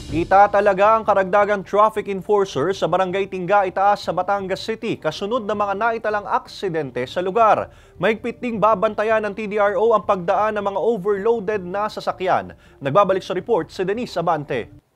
Kita talaga ang karagdagang traffic enforcer sa Barangay Tingga, Itaas sa Batangas City kasunod ng mga naitalang aksidente sa lugar. Mahigpit ding babantayan ng TDRO ang pagdaan ng mga overloaded na sasakyan. Nagbabalik sa report si Denise Abante.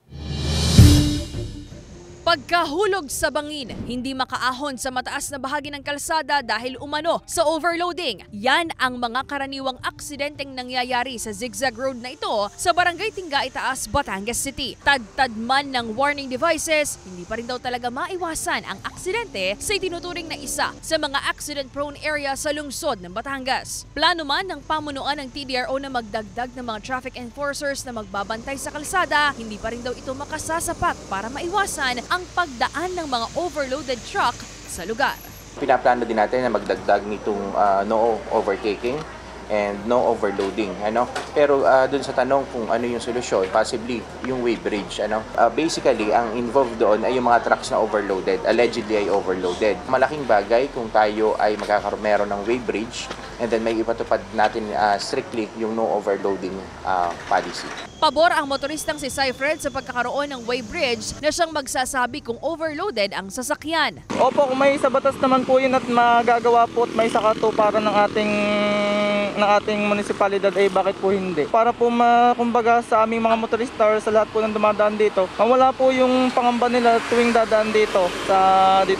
Pagkahulog sa bangin, hindi makaahon sa mataas na bahagi ng kalsada dahil umano sa overloading. Yan ang mga karaniwang aksidenteng nangyayari sa zigzag road na ito sa Barangay Tingga, Itaas, Batangas City. Tad-tad man ng warning devices, hindi pa rin daw talaga maiwasan ang aksidente sa itinuturing na isa sa mga accident-prone area sa lungsod ng Batangas. Plano man ng pamunuan ng TDRO na magdagdag ng mga traffic enforcers na magbabantay sa kalsada, hindi pa rin daw ito makasasapat para maiwasan ang pagdaan ng mga overloaded truck sa lugar. Pinaplano din natin na magdagdag nitong no overtaking and no overloading. Pero dun sa tanong kung ano yung solusyon, possibly yung weighbridge. Basically, ang involved doon ay yung mga trucks na overloaded, allegedly ay overloaded. Malaking bagay kung tayo ay meron ng weighbridge and then may ipatupad natin strictly yung no overloading policy. Pabor ang motoristang si Cyfred sa pagkakaroon ng weighbridge na siyang magsasabi kung overloaded ang sasakyan. Opo, kung may sa batas naman po yun at magagawa po at may sakatuparan ng ating munisipalidad, bakit po hindi? Para po kumbaga sa aming mga motorista or sa lahat po ng dumadaan dito, wala po yung pangamba nila tuwing dadaan dito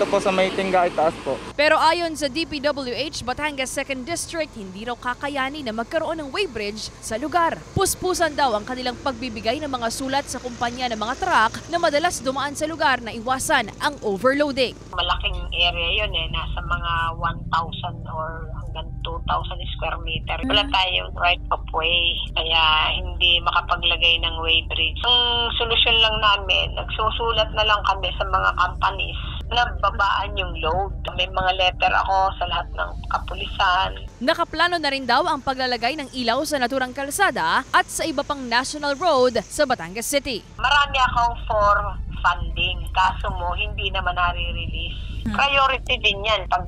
po sa may Tingga, Itaas po. Pero ayon sa DPWH, Batangas 2nd District, hindi raw kakayani na magkaroon ng weighbridge sa lugar. Puspusan daw ang kanilang pagbibigay ng mga sulat sa kumpanya ng mga truck na madalas dumaan sa lugar na iwasan ang overloading. Malaking area yun nasa mga 1,000 or hanggang 2,000 square meter. Wala tayong right of way, kaya hindi makapaglagay ng weighbridge. Ang solusyon lang namin, nagsusulat na lang kami sa mga companies na babaan yung load. May mga letter ako sa lahat ng kapulisan. Nakaplano na rin daw ang paglalagay ng ilaw sa naturang kalsada at sa iba pang national road sa Batangas City. Marami akong for funding, kaso mo hindi naman nare-release. Priority din yan. Pag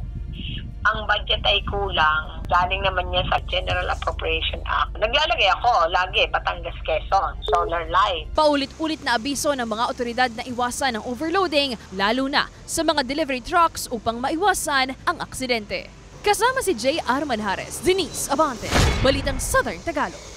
ang budget ay kulang, galing naman yan sa General Appropriation Act. Naglalagay ako lagi, Batangas, Quezon, solar light. Paulit-ulit na abiso ng mga otoridad na iwasan ang overloading, lalo na sa mga delivery trucks upang maiwasan ang aksidente. Kasama si J. R. Manjares, Denise Abante, Balitang Southern Tagalog.